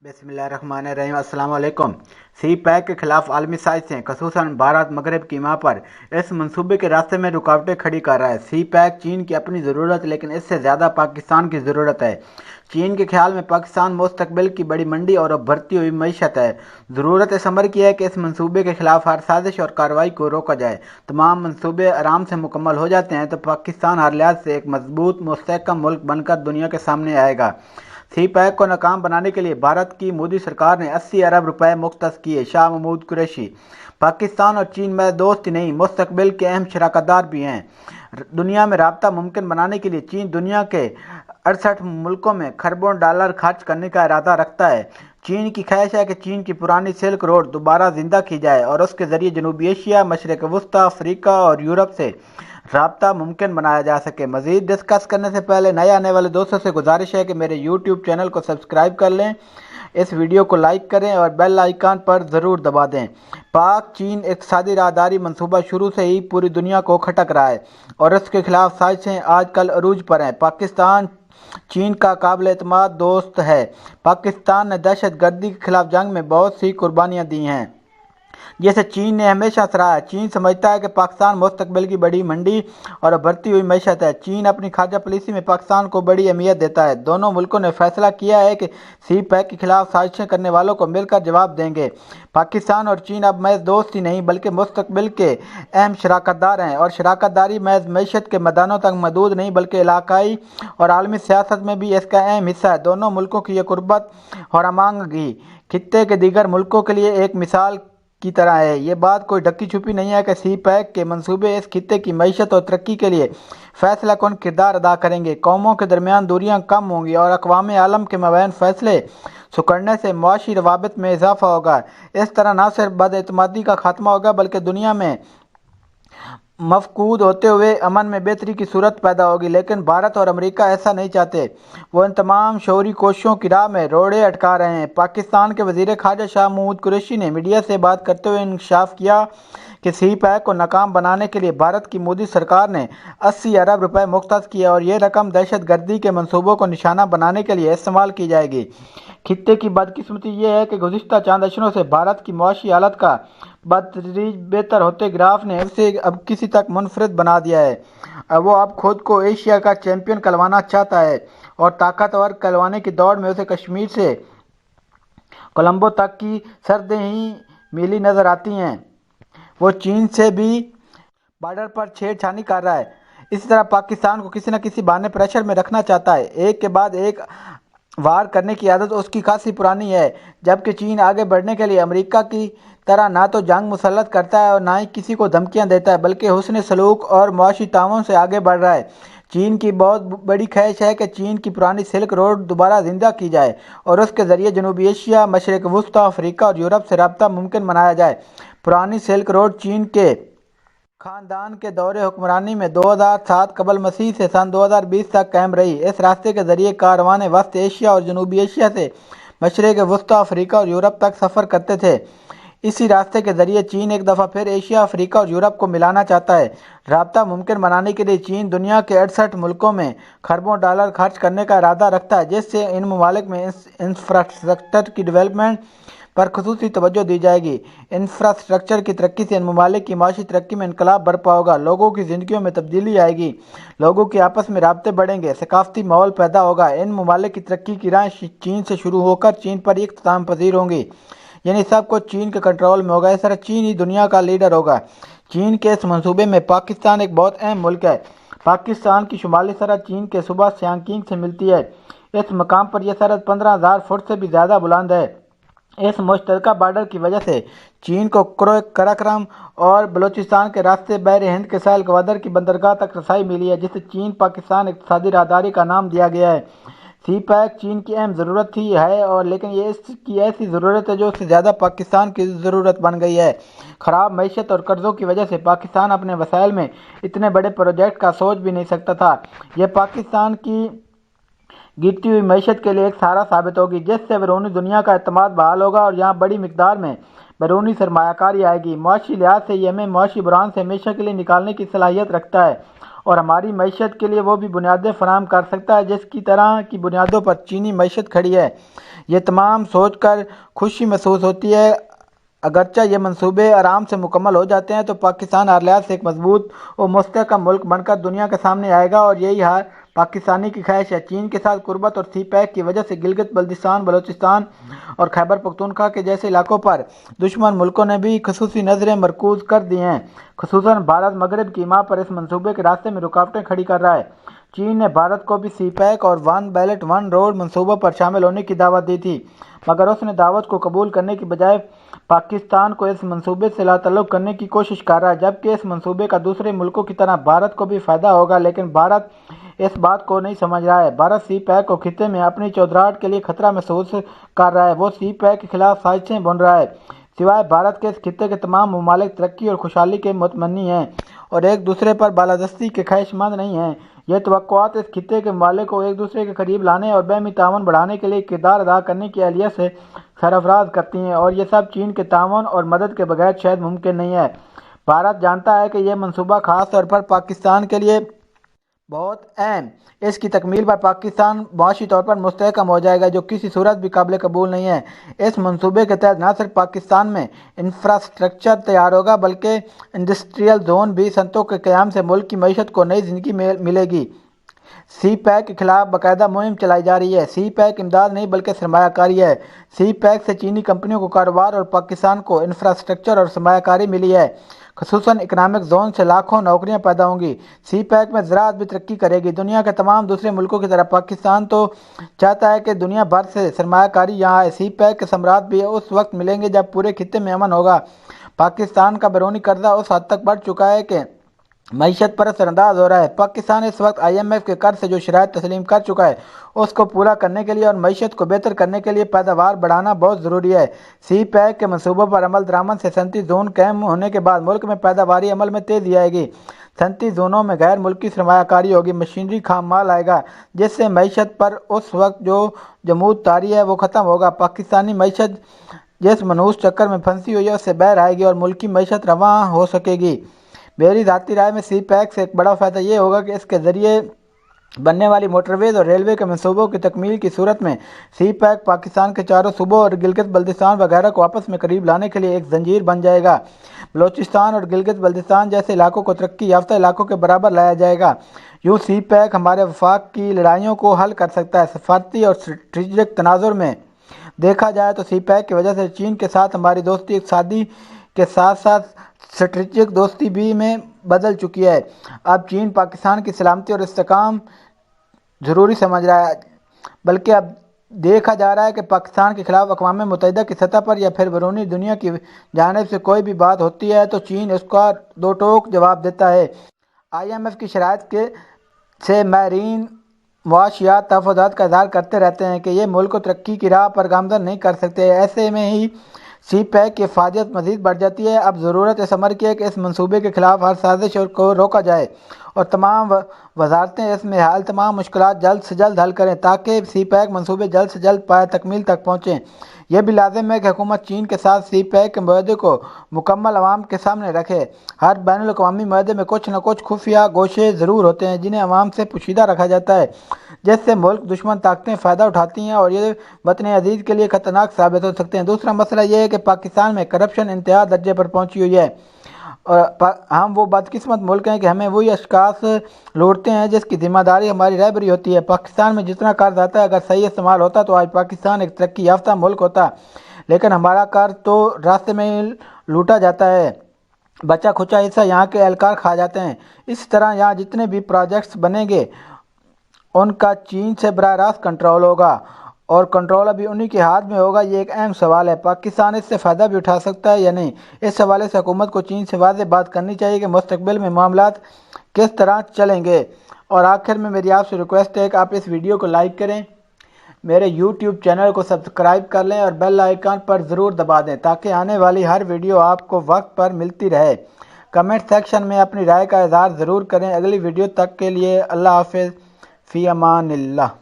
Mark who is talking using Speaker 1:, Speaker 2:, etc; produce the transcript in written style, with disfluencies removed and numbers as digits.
Speaker 1: बिस्मिल्लाहिर्रहमानिर्रहीम। अस्सलाम वालेकुम। सी पैक के खिलाफ आलमी साजिशें खसूसन भारत मगरब की सीमा पर इस मंसूबे के रास्ते में रुकावटें खड़ी कर रहा है। सी पैक चीन की अपनी ज़रूरत, लेकिन इससे ज़्यादा पाकिस्तान की ज़रूरत है। चीन के ख्याल में पाकिस्तान मुस्तकबिल की बड़ी मंडी और उभरती हुई मईशत है। ज़रूरत इस अमर की है कि इस मंसूबे के खिलाफ हर साजिश और कार्रवाई को रोका जाए। तमाम मंसूबे आराम से मुकम्मल हो जाते हैं तो पाकिस्तान हर लिहाज से एक मजबूत मुस्तहकम मुल्क बनकर दुनिया के सामने आएगा। सी पैक को नाकाम बनाने के लिए भारत की मोदी सरकार ने 80 अरब रुपए मुख्तस किए। शाह महमूद कुरैशी। पाकिस्तान और चीन में दोस्त ही नहीं, मुस्तकबिल के अहम शराकतदार भी हैं। दुनिया में राब्ता मुमकिन बनाने के लिए चीन दुनिया के 68 मुल्कों में खरबों डॉलर खर्च करने का इरादा रखता है। चीन की ख्वाहिश है कि चीन की पुरानी सिल्क रोड दोबारा जिंदा की जाए और उसके जरिए जनूबी एशिया, मशरक वस्ती, अफ्रीका और यूरोप से राब्ता मुमकिन बनाया जा सके। मज़ीद डिस्कस करने से पहले नए आने वाले दोस्तों से गुजारिश है कि मेरे यूट्यूब चैनल को सब्सक्राइब कर लें, इस वीडियो को लाइक करें और बेल आइकन पर ज़रूर दबा दें। पाक चीन इक़्तिसादी राहदारी मंसूबा शुरू से ही पूरी दुनिया को खटक रहा है और इसके खिलाफ साजिशें आजकल अरूज पर हैं। पाकिस्तान चीन का काबिल एतमाद दोस्त है। पाकिस्तान ने दहशत गर्दी के खिलाफ जंग में बहुत सी कुर्बानियाँ दी हैं, जैसे चीन ने हमेशा सराहा है। चीन समझता है कि पाकिस्तान मुस्तकबिल की बड़ी मंडी और बढ़ती हुई मईशत है। चीन अपनी खाजा पॉलिसी में पाकिस्तान को बड़ी अहमियत देता है। दोनों मुल्कों ने फैसला किया है कि सी पैक के खिलाफ साजिशें करने वालों को मिलकर जवाब देंगे। पाकिस्तान और चीन अब महज दोस्त ही नहीं बल्कि मुस्तकबिल के अहम शराकतदार हैं, और शराकतदारी महज मईशत के मैदानों तक महदूद नहीं बल्कि इलाकाई और आलमी सियासत में भी इसका अहम हिस्सा है। दोनों मुल्कों की यह कुर्बत और हमांगी खित्ते के दीगर मुल्कों के लिए एक मिसाल की तरह है। ये बात कोई ढकी छुपी नहीं है कि सी पैक के मंसूबे इस खित्ते की मईशत और तरक्की के लिए फैसला कौन किरदार अदा करेंगे। कौमों के दरमियान दूरियां कम होंगी और अक़वाम आलम के मबैन फैसले सुकड़ने से मुआशी रवाबित में इजाफा होगा। इस तरह न सिर्फ बदएतमादी का खात्मा होगा बल्कि दुनिया में मफकूद होते हुए अमन में बेहतरी की सूरत पैदा होगी। लेकिन भारत और अमेरिका ऐसा नहीं चाहते। वो इन तमाम शौरी कोशिशों की राह में रोड़े अटका रहे हैं। पाकिस्तान के वज़ीर ख़ारजा शाह महमूद कुरैशी ने मीडिया से बात करते हुए इंकशाफ किया कि सी पैक को नाकाम बनाने के लिए भारत की मोदी सरकार ने 80 अरब रुपए मुख्तस किए और ये रकम दहशत गर्दी के मंसूबों को निशाना बनाने के लिए इस्तेमाल की जाएगी। खित्ते की बदकिस्मती ये है कि गुज़िश्ता चंद अशरों से भारत की मुआशी हालत का बदतदरीज बेहतर होते ग्राफ ने उसे अब किसी तक मुनफरिद बना दिया है। अब वो अब खुद को एशिया का चैंपियन कहलवाना चाहता है और ताकतवर कहलवाने की दौड़ में उसे कश्मीर से कोलंबो तक की सरहदें ही मिली नजर आती हैं। वो चीन से भी बॉर्डर पर छेड़छानी कर रहा है। इसी तरह पाकिस्तान को किसी न किसी बहाने प्रेशर में रखना चाहता है। एक के बाद एक वार करने की आदत उसकी खासी पुरानी है, जबकि चीन आगे बढ़ने के लिए अमेरिका की तरह ना तो जंग मुसल्लत करता है और ना ही किसी को धमकियां देता है, बल्कि हुस्न सलूक और मुआशी ताउन से आगे बढ़ रहा है। चीन की बहुत बड़ी ख्वाहिश है कि चीन की पुरानी सिल्क रोड दोबारा जिंदा की जाए और उसके ज़रिए जनूबी एशिया, मशरक वस्ती, अफ्रीका और यूरोप से राब्ता मुमकिन बनाया जाए। पुरानी सिल्क रोड चीन के खानदान के दौरे हुक्मरानी में 2007 कबल मसीह से सन 2020 तक कायम रही। इस रास्ते के जरिए कारवाने वस्त एशिया और जनूबी एशिया से मशरक वस्ती, अफ्रीका और यूरोप तक सफ़र करते थे। इसी रास्ते के जरिए चीन एक दफ़ा फिर एशिया, अफ्रीका और यूरोप को मिलाना चाहता है। राब्ता मुमकिन बनाने के लिए चीन दुनिया के 68 मुल्कों में खरबों डॉलर खर्च करने का इरादा रखता है, जिससे इन ममालिक में इंफ्रास्ट्रक्चर की डेवलपमेंट पर खुसूसी तवज्जो दी जाएगी। इंफ्रास्ट्रक्चर की तरक्की से इन ममालिक की माशी तरक्की में इनकलाब बरपा होगा। लोगों की ज़िंदगियों में तब्दीली आएगी, लोगों के आपस में राब्ते बढ़ेंगे, सकाफती माहौल पैदा होगा। इन ममालिक की तरक्की की राह चीन से शुरू होकर चीन पर इख्तिताम पजीर होंगी, यानी सब कुछ चीन के कंट्रोल में होगा। इस तरह चीन ही दुनिया का लीडर होगा। चीन के इस मंसूबे में पाकिस्तान एक बहुत अहम मुल्क है। पाकिस्तान की शुमाली सरहद चीन के सूबा सियांकिंग से मिलती है। इस मकाम पर यह सरहद 15,000 फुट से भी ज़्यादा बुलंद है। इस मुश्तरका बार्डर की वजह से चीन को कराक्रम और बलूचिस्तान के रास्ते बहर हिंद के साहिल गवादर की बंदरगाह तक रसाई मिली है, जिसे चीन पाकिस्तान इक़्तिसादी राहदारी का नाम दिया गया है। सी पैक चीन की अहम ज़रूरत थी है, और लेकिन ये इसकी ऐसी ज़रूरत है जो उससे ज़्यादा पाकिस्तान की ज़रूरत बन गई है। ख़राब मईशत और कर्ज़ों की वजह से पाकिस्तान अपने वसाइल में इतने बड़े प्रोजेक्ट का सोच भी नहीं सकता था। यह पाकिस्तान की गिरती हुई मईशत के लिए एक सहारा साबित होगी, जिससे बैरूनी दुनिया का एतमाद बहाल होगा और यहाँ बड़ी मिकदार में बैरूनी सरमायाकारी आएगी। मुआशी लिहाज से ये हमें मुआशी बुरान से हमेशा के लिए निकालने की सलाहियत रखता है और हमारी मईशत के लिए वो भी बुनियादें फराहम कर सकता है जिसकी तरह की बुनियादों पर चीनी मईशत खड़ी है। یہ تمام سوچ کر خوشی محسوس ہوتی ہے اگرچہ یہ منصوبے آرام سے مکمل ہو جاتے ہیں تو پاکستان ہر لحاظ سے ایک مضبوط اور مستحکم ملک بن کر دنیا کے سامنے آئے گا، اور یہی ہر پاکستانی کی خواہش ہے۔ چین کے ساتھ قربت اور سی پیک کی وجہ سے گلگت بلتستان، بلوچستان اور خیبر پختونخوا کے جیسے علاقوں پر دشمن ملکوں نے بھی خصوصی نظریں مرکوز کر دی ہیں۔ خصوصاً بھارت مغرب کی ماں پر اس منصوبے کے راستے میں رکاوٹیں کھڑی کر رہا ہے۔ چین نے بھارت کو بھی سی پیک اور ون بیلٹ ون روڈ منصوبوں پر شامل ہونے کی دعوت دی تھی، مگر اس نے دعوت کو قبول کرنے کی بجائے پاکستان کو اس منصوبے سے لا تعلق کرنے کی کوشش کر رہا ہے، جبکہ اس منصوبے کا دوسرے ملکوں کی طرح بھارت کو بھی فائدہ ہوگا، لیکن بھارت اس بات کو نہیں سمجھ رہا ہے۔ بھارت سی پیک کو خطے میں اپنی چودراہٹ کے لیے خطرہ محسوس کر رہا ہے، وہ سی پیک کے خلاف سازشیں بن رہا ہے۔ سوائے بھارت کے اس خطے کے تمام ممالک ترقی اور خوشحالی کے متمنی ہیں اور ایک دوسرے پر بالادستی کے خواہش مند نہیں ہیں۔ یہ توقعات اس خطے کے ممالک کو ایک دوسرے کے قریب لانے اور باہمی تعاون بڑھانے کے لیے کردار ادا کرنے کی اہلیت سے سرفراز کرتی ہیں، اور یہ سب چین کے تعاون اور مدد کے بغیر شاید ممکن نہیں ہے۔ بھارت جانتا ہے کہ یہ منصوبہ خاص طور پر پاکستان کے لیے بہت اہم، اس کی تکمیل پر پاکستان معاشی طور پر مستحکم ہو جائے گا، جو کسی صورت بھی قابل قبول نہیں ہے۔ اس منصوبے کے تحت نہ صرف پاکستان میں انفراسٹرکچر تیار ہوگا بلکہ انڈسٹریل زون بھی صنعتوں کے قیام سے ملک کی معیشت کو نئی زندگی ملے گی۔ سی پیک کے خلاف باقاعدہ مہم چلائی جا رہی ہے۔ سی پیک امداد نہیں بلکہ سرمایہ کاری ہے۔ سی پیک سے چینی کمپنیوں کو کاروبار اور پاکستان کو انفراسٹرکچر اور سرمایہ کاری ملی ہے۔ خصوصاً اکنامک زون سے لاکھوں نوکریاں پیدا ہوں گی۔ سی پیک میں زراعت بھی ترقی کرے گی۔ دنیا کے تمام دوسرے ملکوں کی طرح پاکستان تو چاہتا ہے کہ دنیا بھر سے سرمایہ کاری یہاں آئے۔ سی پیک کے ثمرات بھی اس وقت ملیں گے جب پورے خطے میں امن ہوگا۔ پاکستان کا بیرونی قرضہ اس حد تک بڑھ چکا ہے کہ معیشت پر اثر انداز ہو رہا ہے۔ پاکستان اس وقت IMF کے قرض سے جو شرائط تسلیم کر چکا ہے، اس کو پورا کرنے کے لیے اور معیشت کو بہتر کرنے کے لیے پیداوار بڑھانا بہت ضروری ہے۔ سی پیک کے منصوبوں پر عمل درآمد سے صنعتی زون قائم ہونے کے بعد ملک میں پیداواری عمل میں تیزی آئے گی۔ صنعتی زونوں میں غیر ملکی سرمایہ کاری ہوگی، مشینری خام مال آئے گا، جس سے معیشت پر اس وقت جو جمود طاری ہے وہ ختم ہوگا۔ پاکستانی معیشت جس منحوس چکر میں پھنسی ہوئی ہے اس سے باہر آئے گی اور ملکی معیشت رواں ہو سکے گی۔ میری ذاتی رائے میں سی پیک سے ایک بڑا فائدہ یہ ہوگا کہ اس کے ذریعے بننے والی موٹر ویز اور ریلوے کے منصوبوں کی تکمیل کی صورت میں سی پیک پاکستان کے چاروں صوبوں اور گلگت بلتستان وغیرہ کو آپس میں قریب لانے کے لیے ایک زنجیر بن جائے گا۔ بلوچستان اور گلگت بلتستان جیسے علاقوں کو ترقی یافتہ علاقوں کے برابر لایا جائے گا۔ یوں سی پیک ہمارے وفاق کی لڑائیوں کو حل کر سکتا ہے۔ سفارتی اور اسٹریٹجک تناظر میں دیکھا جائے تو سی پیک کی وجہ سے چین کے ساتھ ہماری دوستی اقتصادی کے ساتھ ساتھ اسٹریٹجک دوستی بھی میں بدل چکی ہے۔ اب چین پاکستان کی سلامتی اور استحکام ضروری سمجھ رہا ہے، بلکہ اب دیکھا جا رہا ہے کہ پاکستان کے خلاف اقوام متحدہ کی سطح پر یا پھر بیرونی دنیا کی جانب سے کوئی بھی بات ہوتی ہے تو چین اس کا دو ٹوک جواب دیتا ہے۔ IMF کی شرائط سے ماہرین معاشیات تحفظات کا اظہار کرتے رہتے ہیں کہ یہ ملک کو ترقی کی راہ پر گامزن نہیں کر سکتے۔ ایسے میں ہی سی پیک کی افادیت مزید بڑھ جاتی ہے۔ اب ضرورت اس امر کی ہے کہ اس منصوبے کے خلاف ہر سازش کو روکا جائے اور تمام وزارتیں اس میں حال تمام مشکلات جلد سے جلد حل کریں تاکہ سی پیک منصوبے جلد سے جلد پایہ تکمیل تک پہنچیں۔ یہ بھی لازم ہے کہ حکومت چین کے ساتھ سی پیک کے معاہدے کو مکمل عوام کے سامنے رکھے۔ ہر بین الاقوامی معاہدے میں کچھ نہ کچھ خفیہ گوشے ضرور ہوتے ہیں جنہیں عوام سے پوشیدہ رکھا جاتا ہے، جس سے ملک دشمن طاقتیں فائدہ اٹھاتی ہیں اور یہ وطن عزیز کے لیے خطرناک ثابت ہو سکتے ہیں۔ دوسرا مسئلہ یہ ہے کہ پاکستان میں کرپشن انتہا درجے پر پہنچی ہوئی ہے اور ہم وہ بدقسمت ملک ہیں کہ ہمیں وہی اشخاص لوٹتے ہیں جس کی ذمہ داری ہماری رہبری ہوتی ہے۔ پاکستان میں جتنا قرض آتا ہے اگر صحیح استعمال ہوتا تو آج پاکستان ایک ترقی یافتہ ملک ہوتا، لیکن ہمارا قرض تو راستے میں لوٹا جاتا ہے، بچا کھچا حصہ یہاں کے اہلکار کھا جاتے ہیں۔ اس طرح یہاں جتنے بھی پروجیکٹس بنیں گے ان کا چین سے براہ راست کنٹرول ہوگا اور کنٹرول ابھی انہی کے ہاتھ میں ہوگا۔ یہ ایک اہم سوال ہے، پاکستان اس سے فائدہ بھی اٹھا سکتا ہے یا نہیں؟ اس حوالے سے حکومت کو چین سے واضح بات کرنی چاہیے کہ مستقبل میں معاملات کس طرح چلیں گے۔ اور آخر میں میری آپ سے ریکویسٹ ہے کہ آپ اس ویڈیو کو لائک کریں، میرے YouTube چینل کو سبسکرائب کر لیں اور بیل آئیکن پر ضرور دبا دیں تاکہ آنے والی ہر ویڈیو آپ کو وقت پر ملتی رہے۔ کمنٹ سیکشن میں اپنی رائے کا اظہار ضرور کریں۔ اگلی ویڈیو تک کے لیے اللہ حافظ، فی امان اللہ۔